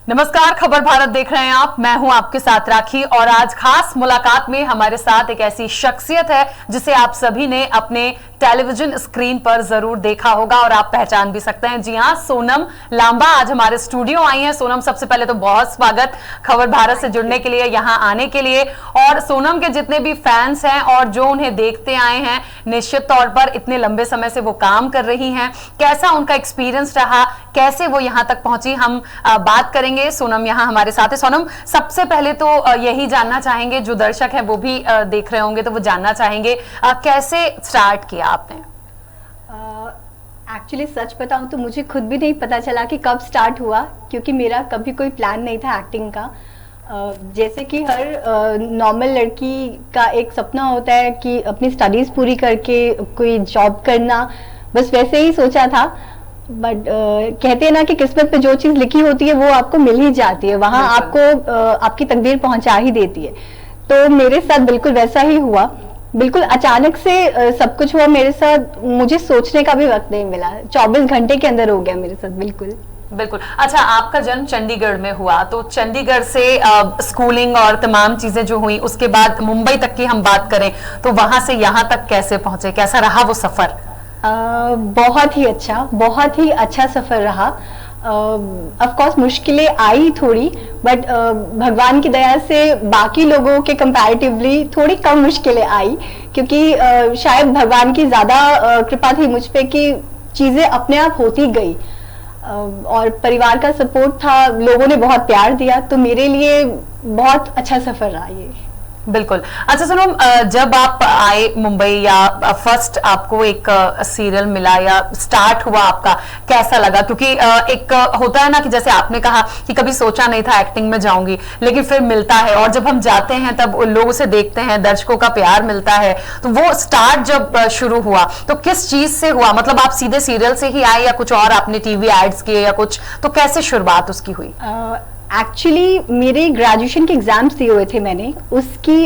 नमस्कार, खबर भारत देख रहे हैं आप। मैं हूं आपके साथ राखी और आज खास मुलाकात में हमारे साथ एक ऐसी शख्सियत है जिसे आप सभी ने अपने टेलीविजन स्क्रीन पर जरूर देखा होगा और आप पहचान भी सकते हैं। जी हां, सोनम लांबा आज हमारे स्टूडियो आई हैं। सोनम, सबसे पहले तो बहुत स्वागत खबर भारत से जुड़ने के लिए, यहां आने के लिए। और सोनम के जितने भी फैंस हैं और जो उन्हें देखते आए हैं, निश्चित तौर पर इतने लंबे समय से वो काम कर रही हैं, कैसा उनका एक्सपीरियंस रहा, कैसे वो यहां तक पहुंची, हम बात करेंगे। सोनम यहां हमारे साथ है। सोनम, सबसे पहले तो यही जानना चाहेंगे, जो दर्शक हैं वो भी देख रहे होंगे तो वो जानना चाहेंगे कैसे स्टार्ट किया आपने। एक्चुअली सच बताऊं तो मुझे खुद भी नहीं पता चला कि कब स्टार्ट हुआ, क्योंकि मेरा कभी कोई प्लान नहीं था एक्टिंग का। जैसे कि हर नॉर्मल लड़की का एक सपना होता है कि अपनी स्टडीज पूरी करके कोई जॉब करना, बस वैसे ही सोचा था। बट कहते हैं ना कि किस्मत पे जो चीज लिखी होती है वो आपको मिल ही जाती है, वहां आपको आपकी तकदीर पहुंचा ही देती है। तो मेरे साथ बिल्कुल वैसा ही हुआ, बिल्कुल अचानक से सब कुछ हुआ मेरे साथ। मुझे सोचने का भी वक्त नहीं मिला, 24 घंटे के अंदर हो गया मेरे साथ। बिल्कुल बिल्कुल। अच्छा, आपका जन्म चंडीगढ़ में हुआ, तो चंडीगढ़ से स्कूलिंग और तमाम चीजें जो हुई, उसके बाद मुंबई तक की हम बात करें तो वहां से यहाँ तक कैसे पहुंचे, कैसा रहा वो सफर? बहुत ही अच्छा सफर रहा। ऑफ कोर्स मुश्किलें आई थोड़ी, बट भगवान की दया से बाकी लोगों के कंपैरेटिवली थोड़ी कम मुश्किलें आई, क्योंकि शायद भगवान की ज़्यादा कृपा थी मुझ पे कि चीज़ें अपने आप होती गई। और परिवार का सपोर्ट था, लोगों ने बहुत प्यार दिया, तो मेरे लिए बहुत अच्छा सफर रहा ये। बिल्कुल। अच्छा सुनो, जब आप आए मुंबई या फर्स्ट आपको एक सीरियल मिला या स्टार्ट हुआ आपका, कैसा लगा? क्योंकि एक होता है ना कि जैसे आपने कहा कि कभी सोचा नहीं था एक्टिंग में जाऊंगी, लेकिन फिर मिलता है और जब हम जाते हैं तब लोग उसे देखते हैं, दर्शकों का प्यार मिलता है। तो वो स्टार्ट जब शुरू हुआ तो किस चीज से हुआ? मतलब आप सीधे सीरियल से ही आए या कुछ और आपने टीवी एड्स किए या कुछ, तो कैसे शुरुआत उसकी हुई? एक्चुअली मेरे ग्रेजुएशन के एग्जाम्स दिए हुए थे मैंने, उसकी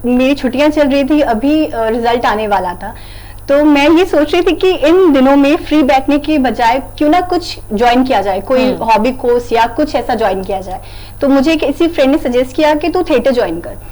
मेरी छुट्टियां चल रही थी, अभी रिजल्ट आने वाला था। तो मैं ये सोच रही थी कि इन दिनों में फ्री बैठने के बजाय क्यों ना कुछ ज्वाइन किया जाए, कोई हॉबी कोर्स या कुछ ऐसा ज्वाइन किया जाए। तो मुझे किसी फ्रेंड ने सजेस्ट किया कि तू थिएटर ज्वाइन कर।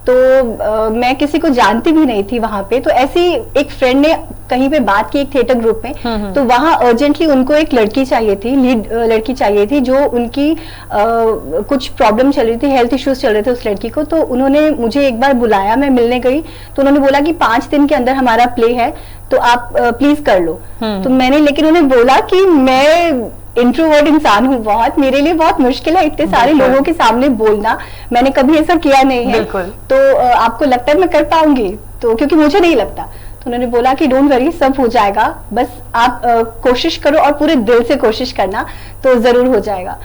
तो मैं किसी को जानती भी नहीं थी वहां पे, तो ऐसी एक फ्रेंड ने कहीं पे बात की एक थिएटर ग्रुप में। तो वहां अर्जेंटली उनको एक लड़की चाहिए थी, लीड लड़की चाहिए थी, जो उनकी कुछ प्रॉब्लम चल रही थी, हेल्थ इश्यूज चल रहे थे उस लड़की को। तो उन्होंने मुझे एक बार बुलाया, मैं मिलने गई, तो उन्होंने बोला कि 5 दिन के अंदर हमारा प्ले है, तो आप प्लीज कर लो। तो मैंने, लेकिन उन्हें बोला कि मैं इंट्रोवर्ट इंसान हूँ, बहुत मेरे लिए बहुत मुश्किल है इतने सारे लोगों के सामने बोलना, मैंने कभी ऐसा किया नहीं है। तो आपको लगता है मैं कर पाऊंगी? तो क्योंकि मुझे नहीं लगता। तो उन्होंने बोला कि डोंट वरी, सब हो जाएगा, बस आप कोशिश करो और पूरे दिल से कोशिश करना, तो जरूर हो जाएगा।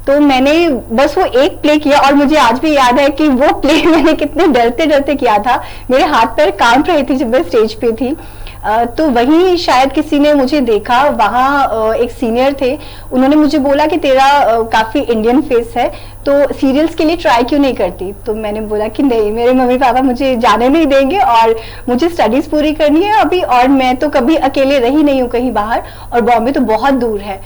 तो मैंने बस वो एक प्ले किया और मुझे आज भी याद है कि वो प्ले मैंने कितने डरते डरते किया था, मेरे हाथ पैर कांप रही थी जब मैं स्टेज पे थी। तो वहीं शायद किसी ने मुझे देखा, वहाँ एक सीनियर थे, उन्होंने मुझे बोला कि तेरा काफी इंडियन फेस है, तो सीरियल्स के लिए ट्राई क्यों नहीं करती? तो मैंने बोला कि नहीं, मेरे मम्मी पापा मुझे जाने नहीं देंगे और मुझे स्टडीज पूरी करनी है अभी, और मैं तो कभी अकेले रही नहीं हूँ कहीं बाहर, और बॉम्बे तो बहुत दूर है,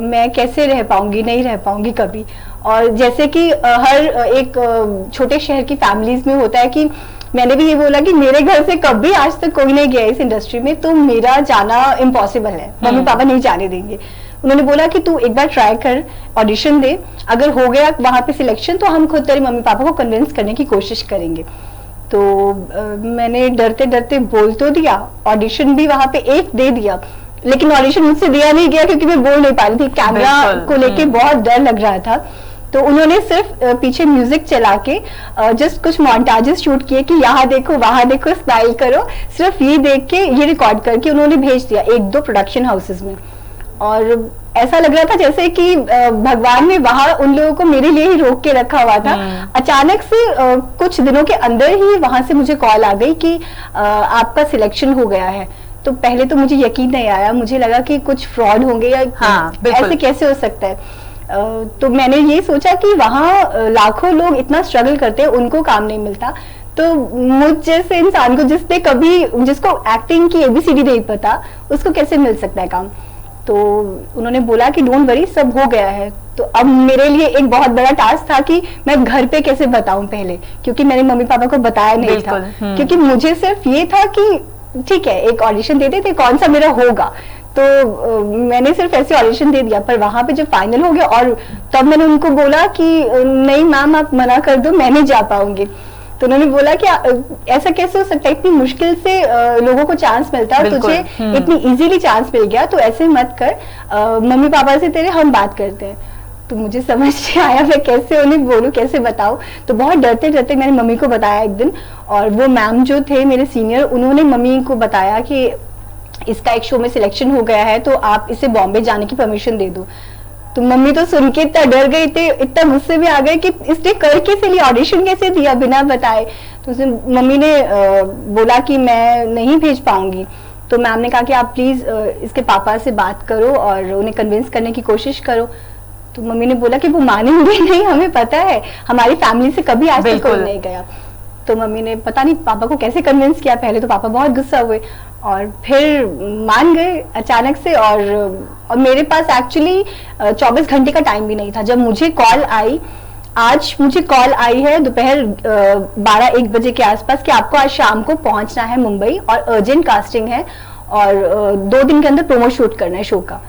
मैं कैसे रह पाऊंगी, नहीं रह पाऊंगी कभी। और जैसे कि हर एक छोटे शहर की फैमिलीज में होता है कि मैंने भी ये बोला कि मेरे घर से कभी आज तक कोई नहीं गया इस इंडस्ट्री में, तो मेरा जाना इम्पॉसिबल है, मम्मी पापा नहीं जाने देंगे। उन्होंने बोला कि तू एक बार ट्राई कर, ऑडिशन दे, अगर हो गया वहां पे सिलेक्शन तो हम खुद तेरे मम्मी पापा को कन्विंस करने की कोशिश करेंगे। तो मैंने डरते डरते बोल तो दिया, ऑडिशन भी वहां पे एक दे दिया, लेकिन ऑडिशन मुझसे दिया नहीं गया क्योंकि मैं बोल नहीं पा रही थी, कैमरा को लेके बहुत डर लग रहा था। तो उन्होंने सिर्फ पीछे म्यूजिक चला के जस्ट कुछ मॉन्टाजेस शूट किए कि यहाँ देखो वहां देखो, स्माइल करो, सिर्फ ये देख के ये रिकॉर्ड करके उन्होंने भेज दिया 1-2 प्रोडक्शन हाउसेस में। और ऐसा लग रहा था जैसे कि भगवान ने वहां उन लोगों को मेरे लिए ही रोक के रखा हुआ था। अचानक से कुछ दिनों के अंदर ही वहां से मुझे कॉल आ गई कि आपका सिलेक्शन हो गया है। तो पहले तो मुझे यकीन नहीं आया, मुझे लगा कि कुछ फ्रॉड होंगे या ऐसे कैसे हो सकता है। तो मैंने ये सोचा कि वहाँ लाखों लोग इतना स्ट्रगल करते हैं, उनको काम नहीं मिलता, तो मुझ जैसे इंसान को जिसको एक्टिंग की ABCD नहीं पता, उसको कैसे मिल सकता है काम। तो उन्होंने बोला कि डोंट वरी, सब हो गया है। तो अब मेरे लिए एक बहुत बड़ा टास्क था कि मैं घर पे कैसे बताऊं पहले, क्योंकि मैंने मम्मी पापा को बताया नहीं था। क्योंकि मुझे सिर्फ ये था कि ठीक है एक ऑडिशन देते थे, कौन सा मेरा होगा, तो मैंने सिर्फ ऐसे ऑडिशन दे दिया। पर वहां पे जब फाइनल हो गया और तब मैंने उनको बोला कि नहीं मैम आप मना कर दो, मैं नहीं जा पाऊंगी। तो उन्होंने बोला कि ऐसा कैसे हो सकता है, इतनी मुश्किल से लोगों को चांस मिलता है और तुझे इतनी इजीली चांस मिल गया, तो ऐसे मत कर, मम्मी पापा से तेरे हम बात करते हैं। तो मुझे समझ नहीं आया मैं कैसे उन्हें बोलूं, कैसे बताऊं। तो बहुत डरते डरते मैंने मम्मी को बताया एक दिन, और वो मैम जो थे मेरे सीनियर, उन्होंने मम्मी को बताया कि इसका एक शो में सिलेक्शन हो गया है, तो आप इसे बॉम्बे जाने की परमिशन दे दो। तो मम्मी तो सुन के इतना डर गई थे, इतना गुस्से में आ गए कि इसने कर कैसे लिया, ऑडिशन कैसे दिया बिना बताए। तो मम्मी ने बोला कि मैं नहीं भेज पाऊंगी। तो मैम ने कहा कि आप प्लीज इसके पापा से बात करो और उन्हें कन्विंस करने की कोशिश करो। तो मम्मी ने बोला कि वो मानेंगे नहीं, हमें पता है, हमारी फैमिली से कभी आज तक कोई नहीं गया। तो मम्मी ने पता नहीं पापा को कैसे कन्विंस किया। पहले तो पापा बहुत गुस्सा हुए और फिर मान गए अचानक से। और मेरे पास एक्चुअली 24 घंटे का टाइम भी नहीं था। जब मुझे कॉल आई, आज मुझे कॉल आई है दोपहर 12-1 बजे के आसपास कि आपको आज शाम को पहुंचना है मुंबई और अर्जेंट कास्टिंग है और 2 दिन के अंदर प्रोमो शूट करना है शो का।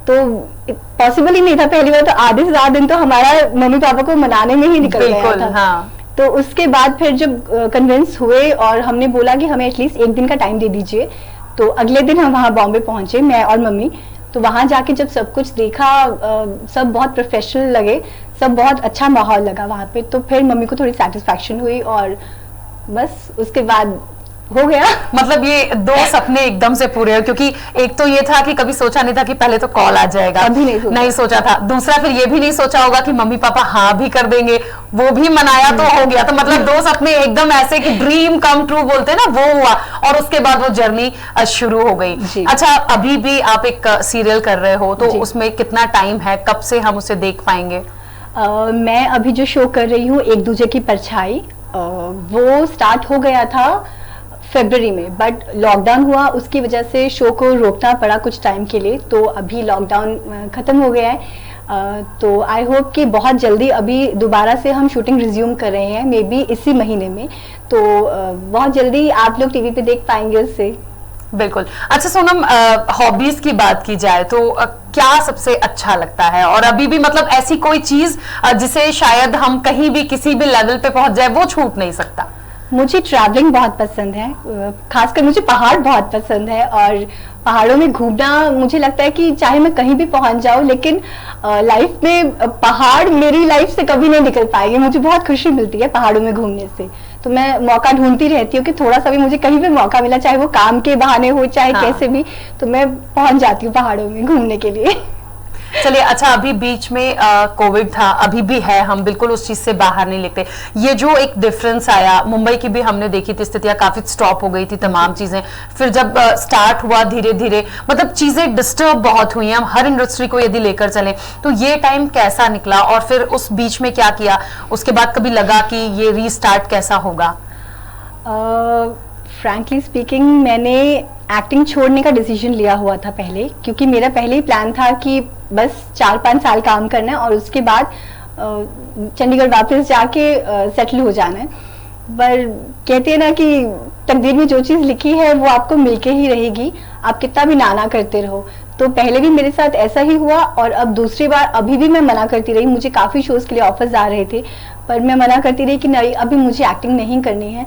तो पॉसिबल ही नहीं था। पहली बार तो आधे से ज्यादा दिन तो हमारा मम्मी पापा को मनाने में ही निकल गया था। हाँ। तो उसके बाद फिर जब कन्विंस हुए और हमने बोला कि हमें एटलीस्ट 1 दिन का टाइम दे दीजिए, तो अगले दिन हम वहाँ बॉम्बे पहुंचे, मैं और मम्मी। तो वहाँ जाके जब सब कुछ देखा, सब बहुत प्रोफेशनल लगे, सब बहुत अच्छा माहौल लगा वहाँ पे। तो फिर मम्मी को थोड़ी सेटिस्फैक्शन हुई और बस उसके बाद हो गया। मतलब ये 2 सपने एकदम से पूरे हुए, क्योंकि एक तो ये था कि कभी सोचा नहीं था कि पहले तो कॉल आ जाएगा, कभी नहीं सोचा था। दूसरा फिर ये भी नहीं सोचा होगा कि मम्मी पापा हाँ भी कर देंगे, वो भी मनाया तो हो गया। तो मतलब 2 सपने एकदम ऐसे कि ड्रीम कम ट्रू बोलते हैं ना, वो हुआ और उसके बाद वो जर्नी शुरू हो गई। अच्छा, अभी भी आप एक सीरियल कर रहे हो, तो उसमें कितना टाइम है, कब से हम उसे देख पाएंगे? मैं अभी जो शो कर रही हूँ एक दूजे की परछाई, वो स्टार्ट हो गया था फरवरी में, बट लॉकडाउन हुआ, उसकी वजह से शो को रोकना पड़ा कुछ टाइम के लिए। तो अभी लॉकडाउन खत्म हो गया है, तो आई होप कि बहुत जल्दी अभी दोबारा से हम शूटिंग रिज्यूम कर रहे हैं, मे बी इसी महीने में। तो बहुत जल्दी आप लोग टीवी पे देख पाएंगे उससे। बिल्कुल। अच्छा सोनम, हॉबीज की बात की जाए तो क्या सबसे अच्छा लगता है? और अभी भी मतलब ऐसी कोई चीज जिसे शायद हम कहीं भी किसी भी लेवल पे पहुंच जाए वो छूट नहीं सकता? मुझे ट्रैवलिंग बहुत पसंद है, खासकर मुझे पहाड़ बहुत पसंद है और पहाड़ों में घूमना मुझे लगता है कि चाहे मैं कहीं भी पहुंच जाऊं, लेकिन लाइफ में पहाड़ मेरी लाइफ से कभी नहीं निकल पाएंगे। मुझे बहुत खुशी मिलती है पहाड़ों में घूमने से। तो मैं मौका ढूंढती रहती हूँ कि थोड़ा सा भी मुझे कहीं भी मौका मिला, चाहे वो काम के बहाने हो चाहे कैसे भी, तो मैं पहुंच जाती हूँ पहाड़ों में घूमने के लिए। चलिए, अच्छा अभी बीच में कोविड था, अभी भी है, हम बिल्कुल उस चीज से बाहर नहीं निकले। ये जो एक डिफरेंस आया, मुंबई की भी हमने देखी थी स्थितियां काफी स्टॉप हो गई थी तमाम चीजें, फिर जब स्टार्ट हुआ धीरे धीरे मतलब चीजें डिस्टर्ब बहुत हुई हैं। हम हर इंडस्ट्री को यदि लेकर चलें तो ये टाइम कैसा निकला और फिर उस बीच में क्या किया? उसके बाद कभी लगा कि ये रीस्टार्ट कैसा होगा? फ्रैंकली स्पीकिंग, मैंने एक्टिंग छोड़ने का डिसीजन लिया हुआ था पहले, क्योंकि मेरा पहले ही प्लान था कि बस 4-5 साल काम करना है और उसके बाद चंडीगढ़ वापस जाके सेटल हो जाना है। पर कहते हैं ना कि तकदीर में जो चीज़ लिखी है वो आपको मिलके ही रहेगी, आप कितना भी नाना करते रहो। तो पहले भी मेरे साथ ऐसा ही हुआ और अब दूसरी बार अभी भी मैं मना करती रही। मुझे काफ़ी शोज़ के लिए ऑफर्स आ रहे थे, पर मैं मना करती रही कि नहीं, अभी मुझे एक्टिंग नहीं करनी है।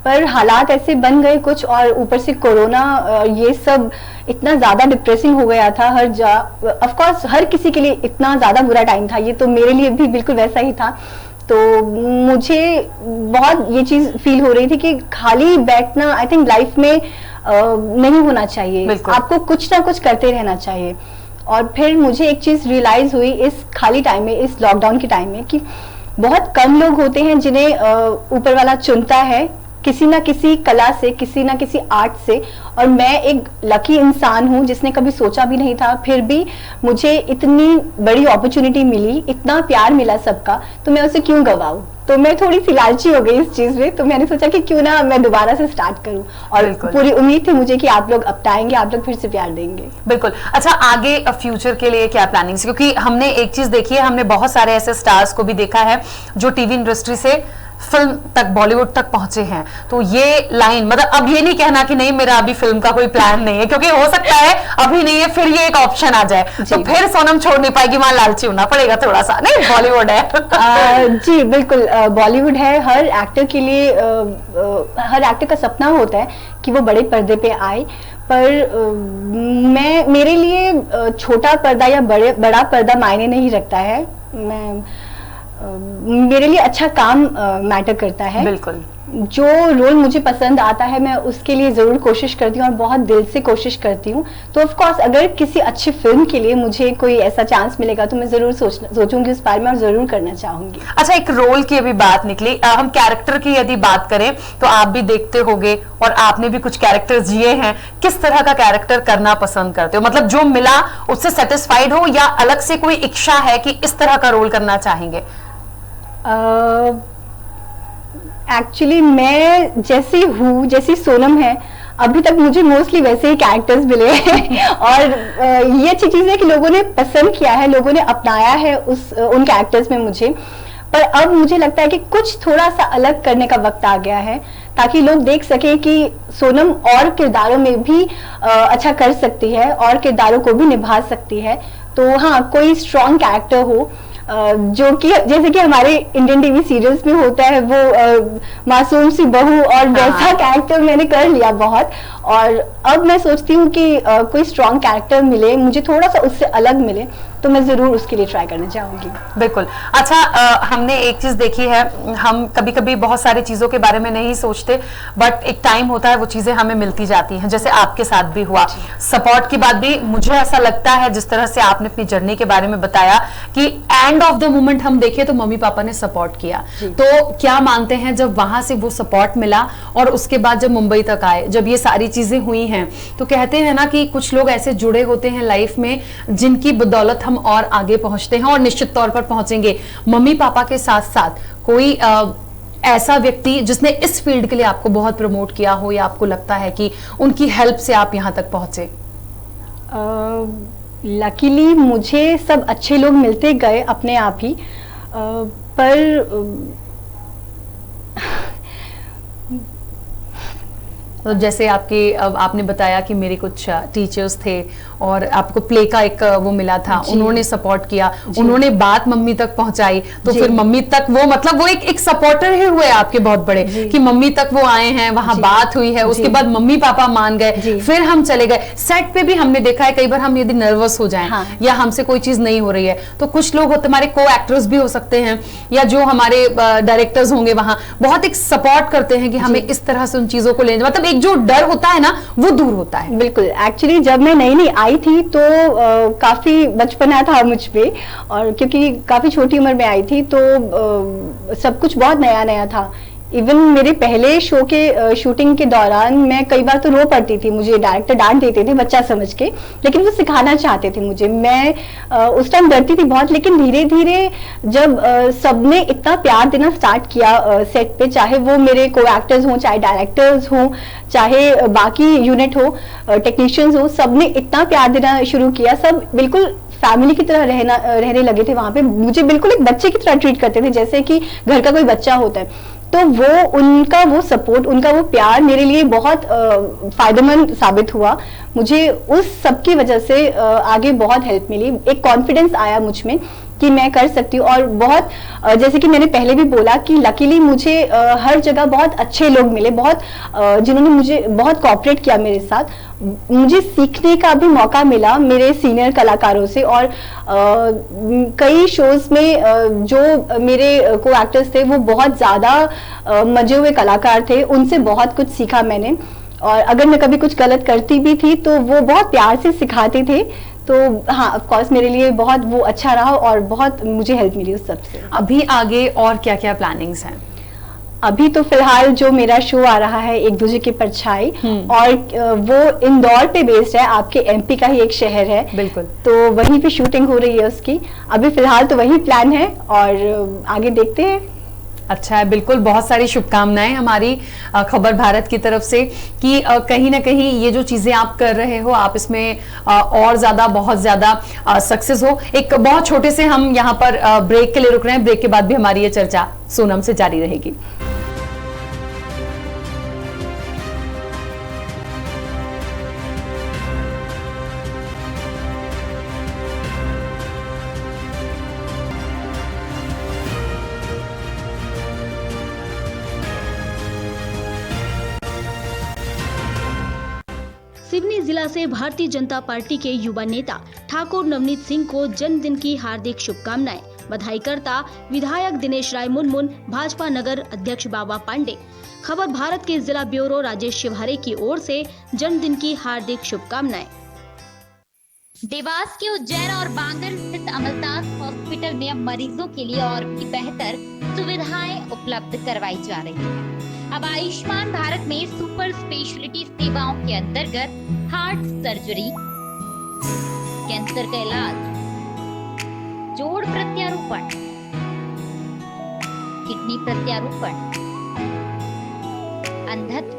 पर हालात ऐसे बन गए कुछ, और ऊपर से कोरोना, ये सब इतना ज़्यादा डिप्रेसिंग हो गया था ऑफ कोर्स हर किसी के लिए इतना ज़्यादा बुरा टाइम था, ये तो मेरे लिए भी बिल्कुल वैसा ही था। तो मुझे बहुत ये चीज़ फील हो रही थी कि खाली बैठना आई थिंक लाइफ में नहीं होना चाहिए, आपको कुछ ना कुछ करते रहना चाहिए। और फिर मुझे एक चीज़ रियलाइज हुई इस खाली टाइम में, इस लॉकडाउन के टाइम में, कि बहुत कम लोग होते हैं जिन्हें ऊपर वाला चुनता है किसी ना किसी कला से, किसी ना किसी आर्ट से। और मैं एक लकी इंसान हूँ जिसने कभी सोचा भी नहीं था, फिर भी मुझे इतनी बड़ी अपॉर्चुनिटी मिली, इतना प्यार मिला सबका, तो मैं उसे क्यों गवाऊं। तो मैं थोड़ी सी लालची हो गई इस चीज में, तो मैंने सोचा कि क्यों ना मैं दोबारा से स्टार्ट करूं। और पूरी उम्मीद थी मुझे कि आप लोग अपनाएंगे, आप लोग फिर से प्यार देंगे। बिल्कुल। अच्छा, आगे फ्यूचर के लिए क्या प्लानिंग्स? क्योंकि हमने एक चीज देखी है, हमने बहुत सारे ऐसे स्टार्स को भी देखा है जो टीवी इंडस्ट्री से फिल्म तक, बॉलीवुड तक पहुंचे हैं। तो ये लाइन, मतलब अब ये नहीं कहना कि नहीं मेरा अभी फिल्म का कोई प्लान नहीं है, क्योंकि हो सकता है अभी नहीं है, फिर ये एक ऑप्शन आ जाए तो फिर सोनम छोड़ नहीं पाएगी, वहां लालची होना पड़ेगा थोड़ा सा। नहीं, बॉलीवुड है। जी बिल्कुल, बॉलीवुड है। हर एक्टर के लिए, हर एक्टर का सपना होता है कि वो बड़े पर्दे पे आए, पर मेरे लिए छोटा पर्दा या बड़ा पर्दा मायने नहीं रखता है। मेरे लिए अच्छा काम मैटर करता है। बिल्कुल। जो रोल मुझे पसंद आता है मैं उसके लिए जरूर कोशिश करती हूँ और बहुत दिल से कोशिश करती हूँ। तो ऑफ कोर्स अगर किसी अच्छी फिल्म के लिए मुझे कोई ऐसा चांस मिलेगा तो मैं जरूर सोचूंगी उस बारे में और जरूर करना चाहूंगी। अच्छा, एक रोल की अभी बात निकली, हम कैरेक्टर की यदि बात करें तो आप भी देखते होगे और आपने भी कुछ कैरेक्टर जिए हैं। किस तरह का कैरेक्टर करना पसंद करते हो? मतलब जो मिला उससे सेटिस्फाइड हो या अलग से कोई इच्छा है कि इस तरह का रोल करना चाहेंगे? एक्चुअली मैं जैसी हूँ, जैसी सोनम है, अभी तक मुझे मोस्टली वैसे ही कैरेक्टर्स मिले हैं। और ये अच्छी चीज है कि लोगों ने पसंद किया है, लोगों ने अपनाया है उन कैरेक्टर्स में मुझे। पर अब मुझे लगता है कि कुछ थोड़ा सा अलग करने का वक्त आ गया है, ताकि लोग देख सके कि सोनम और किरदारों में भी अच्छा कर सकती है और किरदारों को भी निभा सकती है। तो हाँ, कोई स्ट्रॉन्ग कैरेक्टर हो, जो कि जैसे कि हमारे इंडियन टीवी सीरियल्स में होता है, वो मासूम सी बहू, और वैसा कैरेक्टर मैंने कर लिया बहुत। और अब मैं सोचती हूँ कि कोई स्ट्रॉन्ग कैरेक्टर मिले मुझे, थोड़ा सा उससे अलग मिले, तो मैं जरूर उसके लिए ट्राई करना चाहूंगी। बिल्कुल। अच्छा, हमने एक चीज देखी है, हम कभी कभी बहुत सारी चीजों के बारे में नहीं सोचते, बट एक टाइम होता है वो चीजें हमें मिलती जाती हैं, जैसे आपके साथ भी हुआ। सपोर्ट की बात भी मुझे ऐसा लगता है, जिस तरह से आपने अपनी जर्नी के बारे में बताया कि एंड ऑफ द मोमेंट हम देखें तो मम्मी पापा ने सपोर्ट किया। तो क्या मानते हैं, जब वहां से वो सपोर्ट मिला और उसके बाद जब मुंबई तक आए, जब ये सारी चीजें हुई हैं, तो कहते हैं ना कि कुछ लोग ऐसे जुड़े होते हैं लाइफ में जिनकी बदौलत हम और आगे पहुंचते हैं, और निश्चित तौर पर पहुंचेंगे। मम्मी पापा के साथ साथ कोई ऐसा व्यक्ति जिसने इस फील्ड के लिए आपको बहुत प्रमोट किया हो, या आपको लगता है कि उनकी हेल्प से आप यहां तक पहुंचे? लकीली मुझे सब अच्छे लोग मिलते गए अपने आप ही, पर तो जैसे आपने बताया कि मेरे कुछ टीचर्स थे और आपको प्ले का एक वो मिला था, उन्होंने सपोर्ट किया, उन्होंने बात मम्मी तक पहुंचाई, तो फिर मम्मी तक वो, मतलब वो एक सपोर्टर ही हुए आपके बहुत बड़े, कि मम्मी तक वो आए हैं, वहां बात हुई है, उसके बाद मम्मी पापा मान गए, फिर हम चले गए। सेट पे भी हमने देखा है कई बार हम यदि नर्वस हो जाएं या हमसे कोई चीज नहीं हो रही है, तो कुछ लोग होते, हमारे को एक्टर्स भी हो सकते हैं या जो हमारे डायरेक्टर्स होंगे, वहां बहुत एक सपोर्ट करते हैं कि हमें इस तरह से उन चीजों को लेने, मतलब जो डर होता है ना वो दूर होता है। बिल्कुल। एक्चुअली जब मैं नई नई आई थी तो काफी बचपना था मुझ पे, और क्योंकि काफी छोटी उम्र में आई थी तो सब कुछ बहुत नया नया था। इवन मेरे पहले शो के शूटिंग के दौरान मैं कई बार तो रो पड़ती थी, मुझे डायरेक्टर डांट देते थे बच्चा समझ के, लेकिन वो सिखाना चाहते थे मुझे। मैं उस टाइम डरती थी बहुत, लेकिन धीरे धीरे जब सबने इतना प्यार देना स्टार्ट किया सेट पे, चाहे वो मेरे को एक्टर्स हों, चाहे डायरेक्टर्स हों, चाहे बाकी यूनिट हो, टेक्नीशियंस हो, सबने इतना प्यार देना शुरू किया। सब बिल्कुल फैमिली की तरह रहने लगे थे वहां पे, मुझे बिल्कुल एक बच्चे की तरह ट्रीट करते थे, जैसे कि घर का कोई बच्चा होता है। तो वो उनका वो सपोर्ट, उनका वो प्यार मेरे लिए बहुत फायदेमंद साबित हुआ। मुझे उस सब की वजह से आगे बहुत हेल्प मिली, एक कॉन्फिडेंस आया मुझ में कि मैं कर सकती हूँ। और बहुत जैसे कि मैंने पहले भी बोला कि लकीली मुझे हर जगह बहुत अच्छे लोग मिले, बहुत जिन्होंने मुझे बहुत कोऑपरेट किया मेरे साथ। मुझे सीखने का भी मौका मिला मेरे सीनियर कलाकारों से, और कई शोज में जो मेरे को एक्टर्स थे वो बहुत ज़्यादा मजे हुए कलाकार थे, उनसे बहुत कुछ सीखा मैंने। और अगर मैं कभी कुछ गलत करती भी थी तो वो बहुत प्यार से सिखाते थे। तो हाँ, ऑफ कोर्स मेरे लिए बहुत वो अच्छा रहा और बहुत मुझे हेल्प मिली उस सब से। अभी आगे और क्या क्या प्लानिंग्स हैं? अभी तो फिलहाल जो मेरा शो आ रहा है एक दूजे की परछाई, और वो इंदौर पे बेस्ड है, आपके एमपी का ही एक शहर है। बिल्कुल। तो वहीं पे शूटिंग हो रही है उसकी, अभी फिलहाल तो वही प्लान है और आगे देखते हैं। अच्छा है, बिल्कुल। बहुत सारी शुभकामनाएं हमारी खबर भारत की तरफ से कि कहीं ना कहीं ये जो चीजें आप कर रहे हो, आप इसमें और ज्यादा, बहुत ज्यादा सक्सेस हो। एक बहुत छोटे से हम यहाँ पर ब्रेक के लिए रुक रहे हैं, ब्रेक के बाद भी हमारी ये चर्चा सोनम से जारी रहेगी। सिवनी जिला से भारतीय जनता पार्टी के युवा नेता ठाकुर नवनीत सिंह को जन्मदिन की हार्दिक शुभकामनाएं। बधाई करता विधायक दिनेश राय मुनमुन, भाजपा नगर अध्यक्ष बाबा पांडे। खबर भारत के जिला ब्यूरो राजेश शिवहारे की ओर से जन्मदिन की हार्दिक शुभकामनाएं। देवास के उज्जैन और बांगर स्थित अमलतास हॉस्पिटल में अब मरीजों के लिए और भी बेहतर सुविधाएं उपलब्ध करवाई जा रही है। अब आयुष्मान भारत में सुपर स्पेशलिटी सेवाओं के अंतर्गत हार्ट सर्जरी, कैंसर का इलाज, जोड़ प्रत्यारोपण, किडनी प्रत्यारोपण, अंधत्व,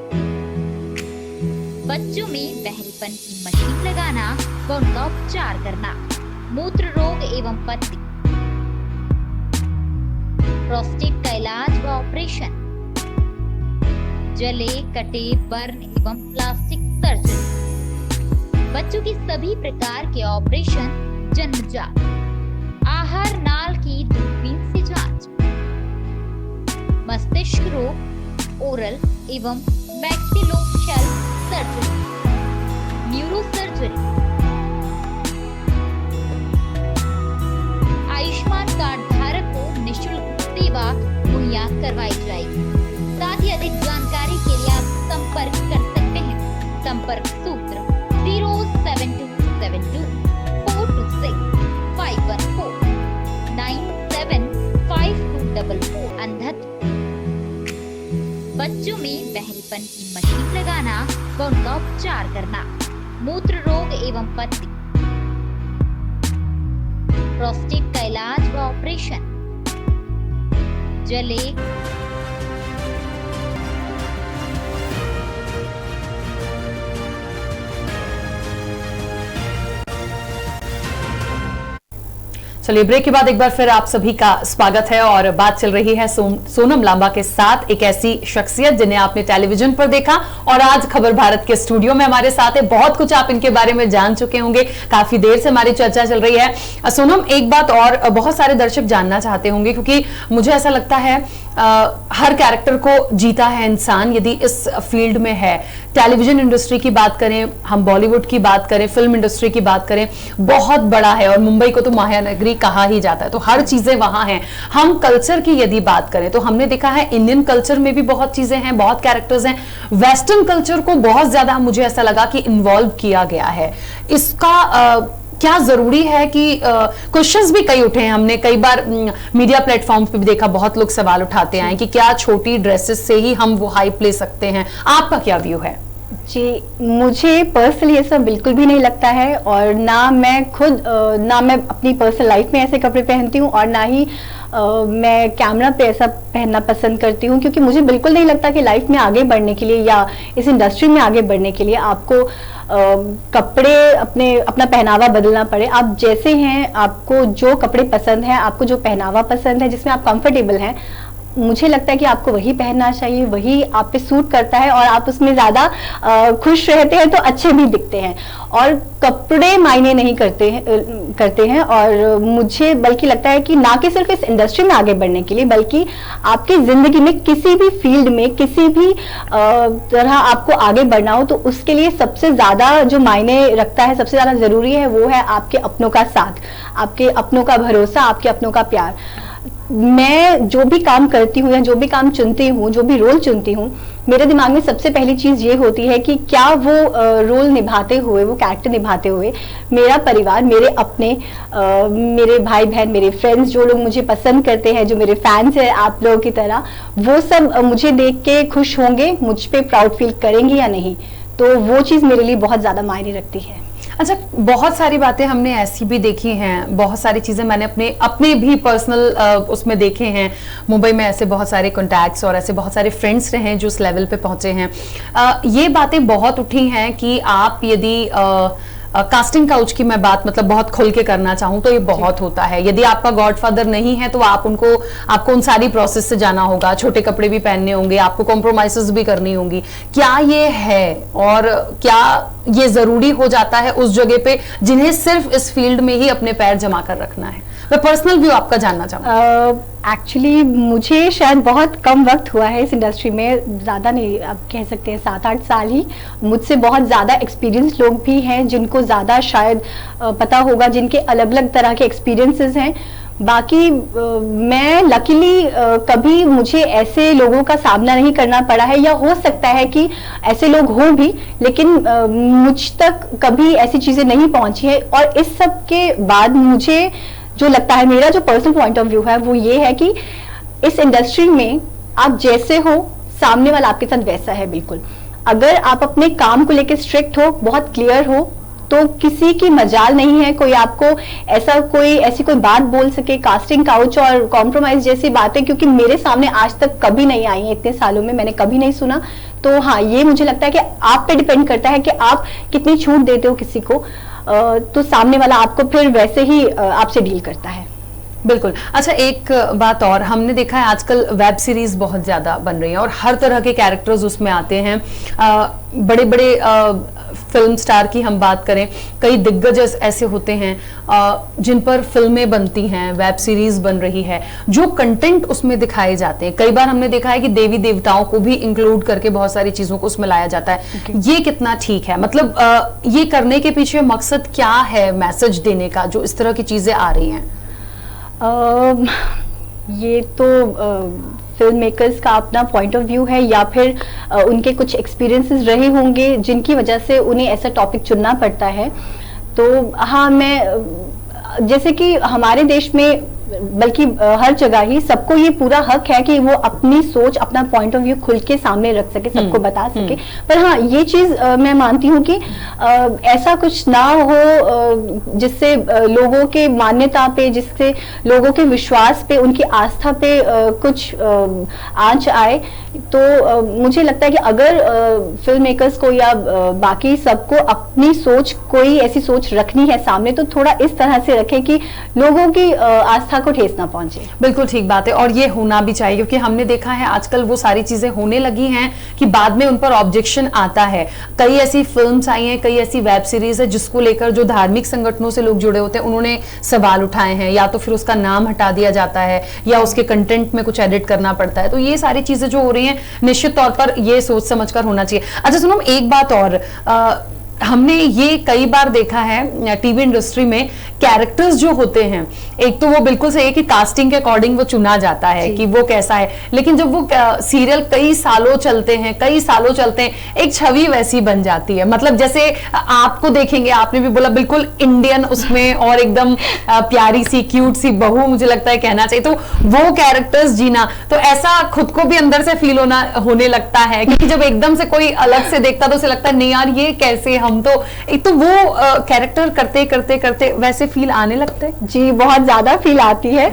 बच्चों में बहरीपन की मशीन लगाना व उनका उपचार करना, मूत्र रोग एवं पथरी, प्रोस्टेट का इलाज व ऑपरेशन, जले कटे बर्न एवं प्लास्टिक सर्जरी, बच्चों की सभी प्रकार के ऑपरेशन, जन्मजात, आहार नाल की दूरबीन से जांच, मस्तिष्क रोग, ओरल एवं maxillofacial surgery, neuro surgery. Ayushman card धारक को निःशुल्क सेवा मुहैया करवाई जाएगी। साथ ही अधिक जानकारी के लिए आप संपर्क कर सकते हैं। संपर्क सूत्र 07272 426 514 975244। अंधत्व, बच्चों में बहरीपन की मशीन लगाना व उनका उपचार करना, मूत्र रोग एवं पथरी, प्रोस्टेट का इलाज व ऑपरेशन, जले चलिए, ब्रेक के बाद एक बार फिर आप सभी का स्वागत है और बात चल रही है सोनम लांबा के साथ, एक ऐसी शख्सियत जिन्हें आपने टेलीविजन पर देखा और आज खबर भारत के स्टूडियो में हमारे साथ है। बहुत कुछ आप इनके बारे में जान चुके होंगे, काफी देर से हमारी चर्चा चल रही है। सोनम, एक बात और बहुत सारे दर्शक जानना चाहते होंगे, क्योंकि मुझे ऐसा लगता है हर कैरेक्टर को जीता है इंसान यदि इस फील्ड में है। टेलीविजन इंडस्ट्री की बात करें, हम बॉलीवुड की बात करें, फिल्म इंडस्ट्री की बात करें, बहुत बड़ा है और मुंबई को तो महानगरी कहा ही जाता है, तो हर चीजें वहां हैं। हम कल्चर की यदि बात करें तो हमने देखा है इंडियन कल्चर में भी बहुत चीजें हैं, बहुत कैरेक्टर्स हैं। वेस्टर्न कल्चर को बहुत ज्यादा मुझे ऐसा लगा कि इन्वॉल्व किया गया है। इसका क्या जरूरी है कि क्वेश्चंस भी कई उठे हैं, हमने कई बार मीडिया प्लेटफॉर्म पे भी देखा, बहुत लोग सवाल उठाते हैं कि क्या छोटी ड्रेसेस से ही हम वो हाइप ले सकते हैं। आपका क्या व्यू है? जी, मुझे पर्सनली ऐसा बिल्कुल भी नहीं लगता है, और ना मैं खुद ना मैं अपनी पर्सनल लाइफ में ऐसे कपड़े पहनती हूँ और ना ही मैं कैमरा पे ऐसा पहनना पसंद करती हूँ, क्योंकि मुझे बिल्कुल नहीं लगता कि लाइफ में आगे बढ़ने के लिए या इस इंडस्ट्री में आगे बढ़ने के लिए आपको कपड़े अपना पहनावा बदलना पड़े। आप जैसे हैं, आपको जो कपड़े पसंद हैं, आपको जो पहनावा पसंद है, जिसमें आप कंफर्टेबल हैं, मुझे लगता है कि आपको वही पहनना चाहिए, वही आप पे सूट करता है और आप उसमें ज्यादा खुश रहते हैं तो अच्छे भी दिखते हैं। और कपड़े मायने नहीं करते हैं और मुझे बल्कि लगता है कि ना कि सिर्फ इस इंडस्ट्री में आगे बढ़ने के लिए, बल्कि आपकी जिंदगी में किसी भी फील्ड में किसी भी तरह आपको आगे बढ़ना हो, तो उसके लिए सबसे ज्यादा जो मायने रखता है, सबसे ज्यादा जरूरी है, वो है आपके अपनों का साथ, आपके अपनों का भरोसा, आपके अपनों का प्यार। मैं जो भी काम करती हूँ या जो भी काम चुनती हूँ, जो भी रोल चुनती हूँ, मेरे दिमाग में सबसे पहली चीज ये होती है कि क्या वो रोल निभाते हुए, वो कैरेक्टर निभाते हुए मेरा परिवार, मेरे अपने मेरे भाई बहन, मेरे फ्रेंड्स, जो लोग मुझे पसंद करते हैं, जो मेरे फैंस हैं आप लोगों की तरह, वो सब मुझे देख के खुश होंगे, मुझ पे प्राउड फील करेंगे या नहीं। तो वो चीज मेरे लिए बहुत ज्यादा मायने रखती है। अच्छा, बहुत सारी बातें हमने ऐसी भी देखी हैं, बहुत सारी चीजें मैंने अपने भी पर्सनल उसमें देखे हैं। मुंबई में ऐसे बहुत सारे कॉन्टैक्ट्स और ऐसे बहुत सारे फ्रेंड्स रहे हैं जो उस लेवल पे पहुंचे हैं। ये बातें बहुत उठी हैं कि आप यदि कास्टिंग काउच की मैं बात मतलब बहुत खुल के करना चाहूं तो ये बहुत होता है। यदि आपका गॉडफादर नहीं है तो आपको उन सारी प्रोसेस से जाना होगा, छोटे कपड़े भी पहनने होंगे, आपको कॉम्प्रोमाइजेस भी करनी होंगी। क्या ये है और क्या ये जरूरी हो जाता है उस जगह पे जिन्हें सिर्फ इस फील्ड में ही अपने पैर जमा कर रखना है? मैं पर्सनल व्यू आपका जानना चाहूंगा। एक्चुअली मुझे शायद बहुत कम वक्त हुआ है इस इंडस्ट्री में, ज़्यादा नहीं, आप कह सकते हैं 7-8 साल ही। मुझसे बहुत ज़्यादा एक्सपीरियंस लोग भी हैं जिनको ज़्यादा शायद पता होगा, जिनके अलग अलग तरह के एक्सपीरियंसेस हैं। बाकी मैं लकीली कभी मुझे ऐसे लोगों का सामना नहीं करना पड़ा है, या हो सकता है कि ऐसे लोग हों भी, लेकिन मुझ तक कभी ऐसी चीज़ें नहीं पहुंची है। और इस सब के बाद मुझे जो लगता है, मेरा जो पर्सनल पॉइंट ऑफ व्यू है वो ये है कि इस इंडस्ट्री में आप जैसे हो, सामने वाला आपके साथ वैसा है बिल्कुल। अगर आप अपने काम को लेकर स्ट्रिक्ट हो, बहुत क्लियर हो, तो किसी की मजाल नहीं है कोई आपको ऐसी कोई बात बोल सके, कास्टिंग काउच और कॉम्प्रोमाइज जैसी बातें, क्योंकि मेरे सामने आज तक कभी नहीं आई है। इतने सालों में मैंने कभी नहीं सुना। तो हाँ, ये मुझे लगता है कि आप पे डिपेंड करता है कि आप कितनी छूट देते हो किसी को, तो सामने वाला आपको फिर वैसे ही आपसे डील करता है। बिल्कुल। अच्छा, एक बात और हमने देखा है आजकल वेब सीरीज बहुत ज्यादा बन रही है और हर तरह के कैरेक्टर्स उसमें आते हैं। बड़े बड़े फिल्म स्टार की हम बात करें, कई दिग्गज ऐसे होते हैं जिन पर फिल्में बनती हैं, वेब सीरीज बन रही है। जो कंटेंट उसमें दिखाए जाते हैं, कई बार हमने देखा है कि देवी देवताओं को भी इंक्लूड करके बहुत सारी चीजों को उसमें लाया जाता है। ये कितना ठीक है? मतलब ये करने के पीछे मकसद क्या है, मैसेज देने का, जो इस तरह की चीजें आ रही हैं? ये तो फिल्म मेकर्स का अपना पॉइंट ऑफ व्यू है, या फिर उनके कुछ एक्सपीरियंसेस रहे होंगे जिनकी वजह से उन्हें ऐसा टॉपिक चुनना पड़ता है। तो हाँ, मैं जैसे कि हमारे देश में, बल्कि हर जगह ही, सबको ये पूरा हक है कि वो अपनी सोच, अपना पॉइंट ऑफ व्यू खुल के सामने रख सके, सबको बता सके। पर हाँ, ये चीज मैं मानती हूँ कि ऐसा कुछ ना हो जिससे लोगों के मान्यता पे, जिससे लोगों के विश्वास पे, उनकी आस्था पे कुछ आंच आए। तो मुझे लगता है कि अगर फिल्म मेकर्स को या बाकी सबको अपनी सोच, कोई ऐसी सोच रखनी है सामने, तो थोड़ा इस तरह से रखें कि लोगों की आस्था को ठेस ना पहुंचे। बिल्कुल ठीक बात है, और ये होना भी चाहिए, क्योंकि हमने देखा है आजकल वो सारी चीजें होने लगी हैं कि बाद में उन पर ऑब्जेक्शन आता है। कई ऐसी फिल्म्स आई हैं, कई ऐसी वेब सीरीज है जिसको लेकर जो धार्मिक संगठनों से लोग जुड़े होते हैं उन्होंने सवाल उठाए हैं, या तो फिर उसका नाम हटा दिया जाता है या उसके कंटेंट में कुछ एडिट करना पड़ता है। तो ये सारी चीजें जो हो रही हैं, निश्चित तौर पर ये सोच समझकर होना चाहिए। अच्छा सुनो, एक बात और, हमने ये कई बार देखा है टीवी इंडस्ट्री में, कैरेक्टर्स जो होते हैं, एक तो वो बिल्कुल सही है कि कास्टिंग के अकॉर्डिंग वो चुना जाता है कि वो कैसा है, लेकिन जब वो सीरियल कई सालों चलते हैं, एक छवि वैसी बन जाती है। मतलब जैसे आपको देखेंगे, आपने भी बोला बिल्कुल इंडियन उसमें, और एकदम प्यारी सी, क्यूट सी बहू, मुझे लगता है कहना चाहिए, तो वो कैरेक्टर्स जीना, तो ऐसा खुद को भी अंदर से फील होने लगता है, क्योंकि जब एकदम से कोई अलग से देखता तो उसे लगता है नहीं यार ये कैसे, हम तो एक तो वो कैरेक्टर करते करते वैसे फील आने लगता है। जी, बहुत ज्यादा फील आती है।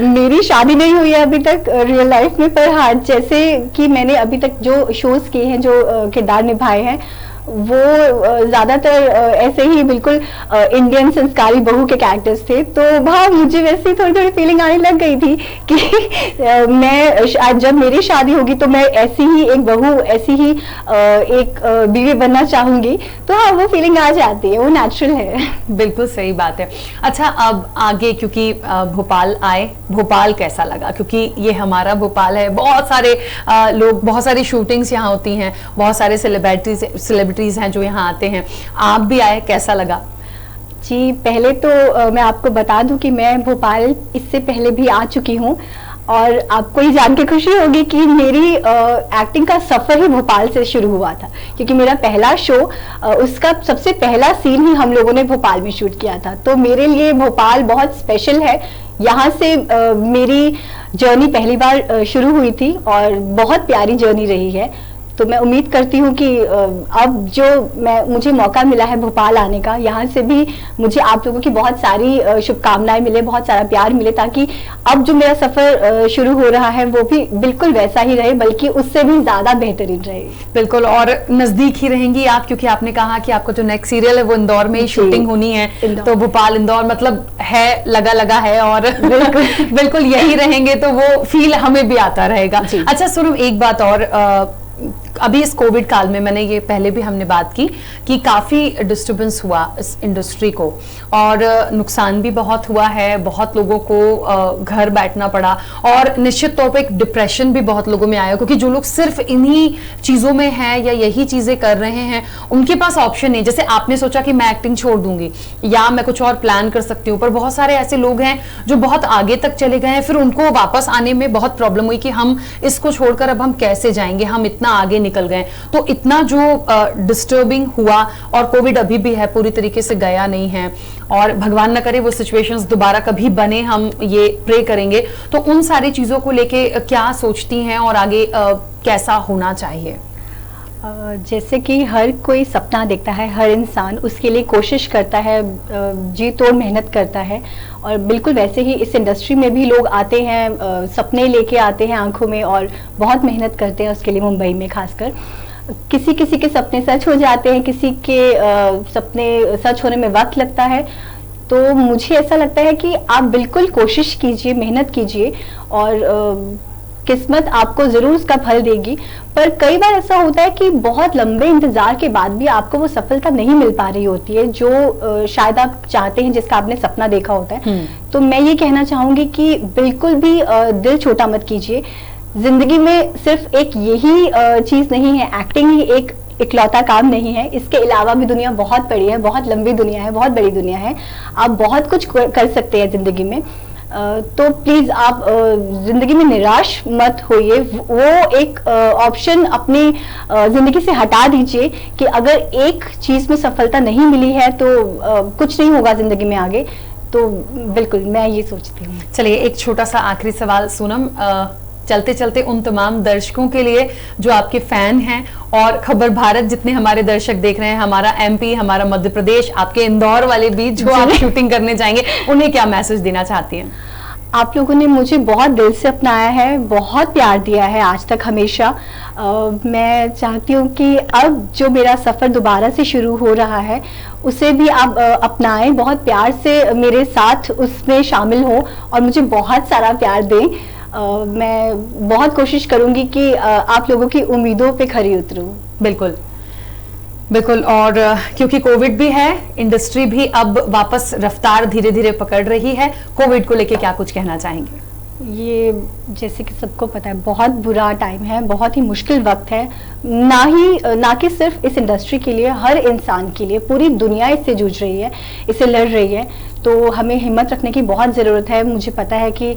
मेरी शादी नहीं हुई है अभी तक रियल लाइफ में, पर हाँ, जैसे कि मैंने अभी तक जो शोज किए हैं, जो किरदार निभाए हैं, वो ज्यादातर ऐसे ही बिल्कुल इंडियन संस्कारी बहू के कैरेक्टर्स थे। तो वहाँ मुझे वैसे थोड़ी थोड़ी फीलिंग आने लग गई थी कि मैं जब मेरी शादी होगी तो मैं ऐसी ही एक बहू, ऐसी ही एक बीवी बनना चाहूंगी। तो हाँ, वो फीलिंग आ जाती है, वो नेचुरल है। बिल्कुल सही बात है। अच्छा, अब आगे, क्योंकि भोपाल आए, भोपाल कैसा लगा? क्योंकि ये हमारा भोपाल है, बहुत सारे लोग, बहुत सारी शूटिंग्स यहाँ होती हैं, बहुत सारे सेलिब्रिटीज हैं जो यहाँ आते हैं। आप भी आए, कैसा लगा? जी, पहले तो मैं आपको बता दूं कि मैं भोपाल इससे पहले भी आ चुकी हूं और आपको ये जान के खुशी होगी कि मेरी एक्टिंग का सफर ही भोपाल से शुरू हुआ था, क्योंकि मेरा पहला शो उसका सबसे पहला सीन ही हम लोगों ने भोपाल में शूट किया था। तो मेरे लिए भोपाल बहुत स्पेशल है। यहाँ से मेरी जर्नी पहली बार शुरू हुई थी और बहुत प्यारी जर्नी रही है। तो मैं उम्मीद करती हूँ कि अब जो मुझे मौका मिला है भोपाल आने का, यहाँ से भी मुझे आप लोगों की बहुत सारी शुभकामनाएं मिले, बहुत सारा प्यार मिले, ताकि अब जो मेरा सफर शुरू हो रहा है वो भी बिल्कुल वैसा ही रहे, बल्कि उससे भी ज्यादा बेहतरीन रहे। बिल्कुल, और नजदीक ही रहेंगी आप, क्योंकि आपने कहा कि आपका जो नेक्स्ट सीरियल है वो इंदौर में ही शूटिंग होनी है, तो भोपाल इंदौर मतलब है, लगा है, और बिल्कुल यही रहेंगे तो वो फील हमें भी आता रहेगा। अच्छा सोनम, एक बात और, अभी इस कोविड काल में, मैंने ये पहले भी हमने बात की कि काफी डिस्टरबेंस हुआ इस इंडस्ट्री को और नुकसान भी बहुत हुआ है, बहुत लोगों को घर बैठना पड़ा और निश्चित तौर पे एक डिप्रेशन भी बहुत लोगों में आया, क्योंकि जो लोग सिर्फ इन्हीं चीजों में हैं या यही चीजें कर रहे हैं, उनके पास ऑप्शन नहीं। जैसे आपने सोचा कि मैं एक्टिंग छोड़ दूंगी या मैं कुछ और प्लान कर सकती हूँ, पर बहुत सारे ऐसे लोग हैं जो बहुत आगे तक चले गए हैं, फिर उनको वापस आने में बहुत प्रॉब्लम हुई कि हम इसको छोड़कर अब हम कैसे जाएंगे, हम इतना आगे निकल गए। तो इतना जो डिस्टर्बिंग हुआ, और कोविड अभी भी है, पूरी तरीके से गया नहीं है, और भगवान न करे वो सिचुएशंस दोबारा कभी बने, हम ये प्रे करेंगे। तो उन सारी चीजों को लेके क्या सोचती हैं और आगे कैसा होना चाहिए? जैसे कि हर कोई सपना देखता है, हर इंसान उसके लिए कोशिश करता है, जी तोड़ मेहनत करता है, और बिल्कुल वैसे ही इस इंडस्ट्री में भी लोग आते हैं, सपने लेके आते हैं आंखों में और बहुत मेहनत करते हैं उसके लिए। मुंबई में खासकर किसी किसी के सपने सच हो जाते हैं, किसी के सपने सच होने में वक्त लगता है। तो मुझे ऐसा लगता है कि आप बिल्कुल कोशिश कीजिए, मेहनत कीजिए, और किस्मत आपको जरूर उसका फल देगी। पर कई बार ऐसा होता है कि बहुत लंबे इंतजार के बाद भी आपको वो सफलता नहीं मिल पा रही होती है जो शायद आप चाहते हैं, जिसका आपने सपना देखा होता है। तो मैं ये कहना चाहूंगी कि बिल्कुल भी दिल छोटा मत कीजिए। जिंदगी में सिर्फ एक यही चीज नहीं है, एक्टिंग ही एक इकलौता काम नहीं है। इसके अलावा भी दुनिया बहुत बड़ी है, बहुत लंबी दुनिया है, बहुत बड़ी दुनिया है। आप बहुत कुछ कर सकते हैं जिंदगी में। तो प्लीज आप जिंदगी में निराश मत होइए। वो एक ऑप्शन अपनी जिंदगी से हटा दीजिए कि अगर एक चीज में सफलता नहीं मिली है तो कुछ नहीं होगा जिंदगी में आगे। तो बिल्कुल मैं ये सोचती हूँ। चलिए, एक छोटा सा आखिरी सवाल सोनम, चलते चलते उन तमाम दर्शकों के लिए जो आपके फैन हैं और खबर भारत जितने हमारे दर्शक देख रहे हैं, हमारा एमपी, हमारा मध्य प्रदेश, आपके इंदौर वाले भी जो आप शूटिंग करने जाएंगे, उन्हें क्या मैसेज देना चाहती हैं? आप लोगों ने मुझे बहुत दिल से अपनाया है, बहुत प्यार दिया है आज तक हमेशा। मैं चाहती हूँ कि अब जो मेरा सफ़र दोबारा से शुरू हो रहा है उसे भी आप अपनाएं, बहुत प्यार से मेरे साथ उसमें शामिल हो और मुझे बहुत सारा प्यार दें। मैं बहुत कोशिश करूँगी कि आप लोगों की उम्मीदों पे खरी उतरूँ। बिल्कुल बिल्कुल, और क्योंकि कोविड भी है, इंडस्ट्री भी अब वापस रफ्तार धीरे धीरे पकड़ रही है। कोविड को लेके क्या कुछ कहना चाहेंगे? ये जैसे कि सबको पता है बहुत बुरा टाइम है, बहुत ही मुश्किल वक्त है, ना कि सिर्फ इस इंडस्ट्री के लिए, हर इंसान के लिए। पूरी दुनिया इससे जूझ रही है, इससे लड़ रही है। तो हमें हिम्मत रखने की बहुत ज़रूरत है। मुझे पता है कि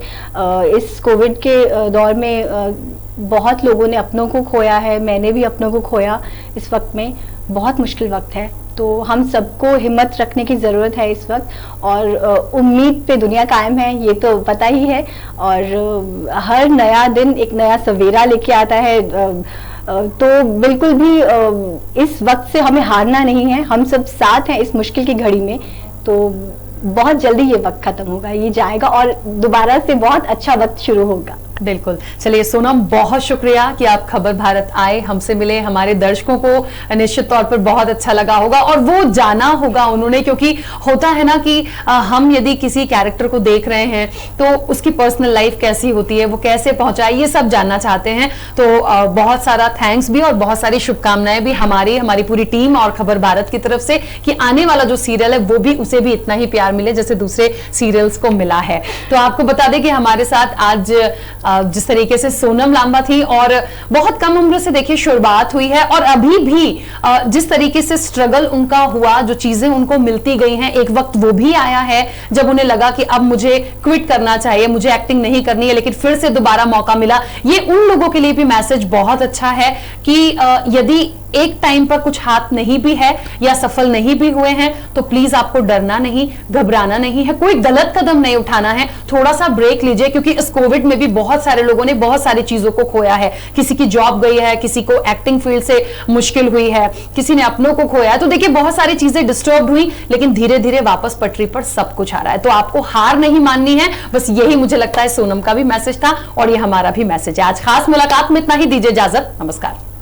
इस कोविड के दौर में बहुत लोगों ने अपनों को खोया है, मैंने भी अपनों को खोया। इस वक्त में बहुत मुश्किल वक्त है, तो हम सबको हिम्मत रखने की ज़रूरत है इस वक्त, और उम्मीद पे दुनिया कायम है, ये तो पता ही है। और हर नया दिन एक नया सवेरा लेके आता है। तो बिल्कुल भी इस वक्त से हमें हारना नहीं है, हम सब साथ हैं इस मुश्किल की घड़ी में। तो बहुत जल्दी ये वक्त खत्म होगा, ये जाएगा और दोबारा से बहुत अच्छा वक्त शुरू होगा। बिल्कुल। चलिए सोनम, बहुत शुक्रिया कि आप खबर भारत आए, हमसे मिले। हमारे दर्शकों को निश्चित तौर पर बहुत अच्छा लगा होगा और वो जाना होगा उन्होंने, क्योंकि होता है ना कि हम यदि किसी कैरेक्टर को देख रहे हैं तो उसकी पर्सनल लाइफ कैसी होती है, वो कैसे पहुंचा है, ये सब जानना चाहते हैं। तो बहुत सारा थैंक्स भी और बहुत सारी शुभकामनाएं भी हमारी पूरी टीम और खबर भारत की तरफ से कि आने वाला जो सीरियल है वो भी, उसे भी इतना ही प्यार मिले जैसे दूसरे सीरियल्स को मिला है। तो आपको बता दें कि हमारे साथ आज जिस तरीके से सोनम लांबा थी और बहुत कम उम्र से देखिए शुरुआत हुई है और अभी भी जिस तरीके से स्ट्रगल उनका हुआ, जो चीजें उनको मिलती गई हैं, एक वक्त वो भी आया है जब उन्हें लगा कि अब मुझे क्विट करना चाहिए, मुझे एक्टिंग नहीं करनी है, लेकिन फिर से दोबारा मौका मिला। ये उन लोगों के लिए भी मैसेज बहुत अच्छा है कि यदि एक टाइम पर कुछ हाथ नहीं भी है या सफल नहीं भी हुए हैं तो प्लीज आपको डरना नहीं, घबराना नहीं है, कोई गलत कदम नहीं उठाना है, थोड़ा सा ब्रेक लीजिए क्योंकि इस कोविड में भी बहुत सारे लोगों ने बहुत सारी चीजों को खोया है। किसी की जॉब गई है, किसी को एक्टिंग फील्ड से मुश्किल हुई है, किसी ने अपनों को खोया है। तो देखिए बहुत सारी चीजें डिस्टर्ब हुई, लेकिन धीरे धीरे वापस पटरी पर सब कुछ आ रहा है। तो आपको हार नहीं माननी है, बस यही मुझे लगता है सोनम का भी मैसेज था और ये हमारा भी मैसेज है। आज खास मुलाकात में इतना ही, दीजिए इजाजत, नमस्कार।